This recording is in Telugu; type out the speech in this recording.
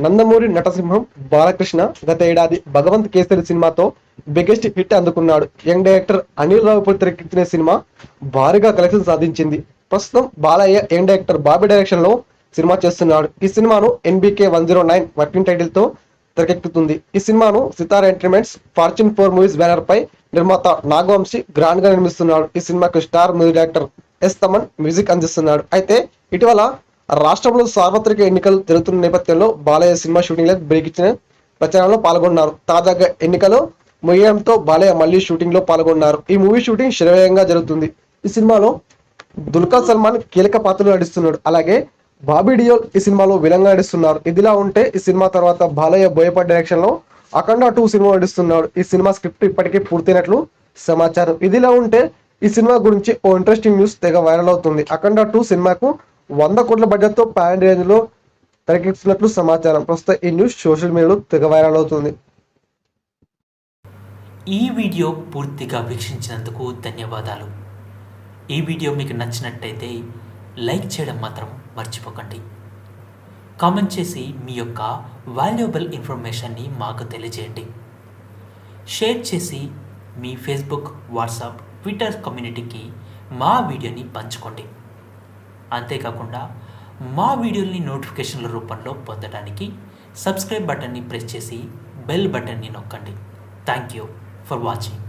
నందమూరి నటసింహం బాలకృష్ణ గత ఏడాది భగవంత్ కేసరి సినిమాతో బిగ్గెస్ట్ హిట్ అందుకున్నాడు. యంగ్ డైరెక్టర్ అనిల్ రావిపూడి తెరకెక్కించిన సినిమా భారీగా కలెక్షన్ సాధించింది. ప్రస్తుతం Balayya young director Bobby direction లో సినిమా చేస్తున్నాడు. ఈ సినిమాను NBK 109 వర్కింగ్ టైటిల్ తో తెరకెక్కుతుంది. ఈ సినిమాను Sithara entertainments fortune 4 movies banner పై నిర్మాత నాగవంశీ గ్రాండ్ గా నిర్మిస్తున్నాడు. ఈ సినిమాకు star music director Thaman music అందిస్తున్నాడు. అయితే ఇటీవల రాష్ట్రంలో సార్వత్రిక ఎన్నికలు జరుగుతున్న నేపథ్యంలో బాలయ్య సినిమా షూటింగ్ లకు బ్రేక్ ఇచ్చిన ప్రచారంలో పాల్గొన్నారు. తాజాగా ఎన్నికలు ముగియడంతో బాలయ్య మళ్లీ షూటింగ్ లో పాల్గొన్నారు. ఈ మూవీ షూటింగ్ శరవేగంగా జరుగుతుంది. ఈ సినిమాలో దుల్కర్ సల్మాన్ కీలక పాత్రలు నటిస్తున్నాడు. అలాగే బాబీ డియోల్ ఈ సినిమాలో విలన్గా నటిస్తున్నారు. ఇదిలా ఉంటే ఈ సినిమా తర్వాత బాలయ్య బోయపాటి డైరెక్షన్ లో అఖండ 2 సినిమా నటిస్తున్నాడు. ఈ సినిమా స్క్రిప్ట్ ఇప్పటికే పూర్తయినట్లు సమాచారం. ఇదిలా ఉంటే ఈ సినిమా గురించి ఓ ఇంట్రెస్టింగ్ న్యూస్ తెగ వైరల్ అవుతుంది. అఖండ 2 సినిమాకు 100 కోట్ల బడ్జెట్ తో పాన్ రేంజ్ లో తెరకెక్కిస్తున్నట్లు సమాచారం. ప్రస్తుతం ఈ న్యూస్ సోషల్ మీడియాలో తెగ వైరల్ అవుతుంది. ఈ వీడియో పూర్తిగా వీక్షించినందుకు ధన్యవాదాలు. ఈ వీడియో మీకు నచ్చినట్టయితే లైక్ చేయడం మాత్రం మర్చిపోకండి. కామెంట్ చేసి మీ యొక్క వాల్యుబుల్ ఇన్ఫర్మేషన్ని మాకు తెలియజేయండి. షేర్ చేసి మీ ఫేస్బుక్, వాట్సాప్, ట్విట్టర్ కమ్యూనిటీకి మా వీడియోని పంచుకోండి. అంతేకాకుండా మా వీడియోని నోటిఫికేషన్ల రూపంలో పొందడానికి సబ్స్క్రైబ్ బటన్ని ప్రెస్ చేసి బెల్ బటన్ని నొక్కండి. Thank you for watching.